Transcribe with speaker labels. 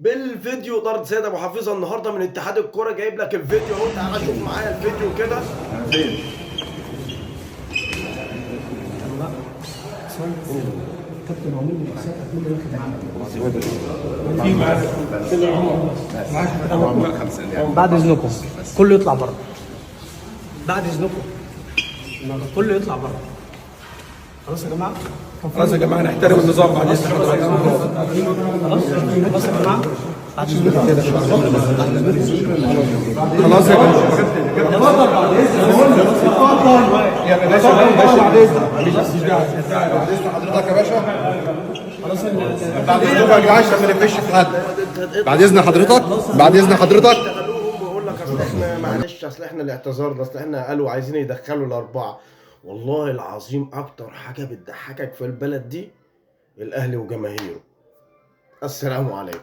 Speaker 1: بالفيديو. طرد سيد ابو حفيظه النهارده من اتحاد الكوره، جايب لك الفيديو اهو. تعالى شوف معايا الفيديو كده.
Speaker 2: فين؟
Speaker 3: كابتن عمير المؤسسات هتكون واخد معانا. بعد اذنكم كله يطلع بره. بعد اذنكم كله يطلع بره. خلاص يا جماعه.
Speaker 2: خلاص يا جماعه نحترم النظام بعد اذن حضرتك.
Speaker 3: خلاص يا جماعه. بعد اذنكم
Speaker 2: خلاص يا جماعه. يا باشا بعد اذن حضرتك يا باشا.
Speaker 3: خلاص
Speaker 2: بعد اذنكم يا جماعه عشان ما نقفش في حد. بعد اذن حضرتك. بعد اذن حضرتك.
Speaker 1: اشتغلوهم بقول لك اصل احنا معلش، اصل احنا اللي اعتذرنا، اصل احنا قالوا عايزين يدخلوا الاربعه. والله العظيم اكتر حاجه بتضحكك في البلد دي الاهلي وجماهيره. السلام عليكم.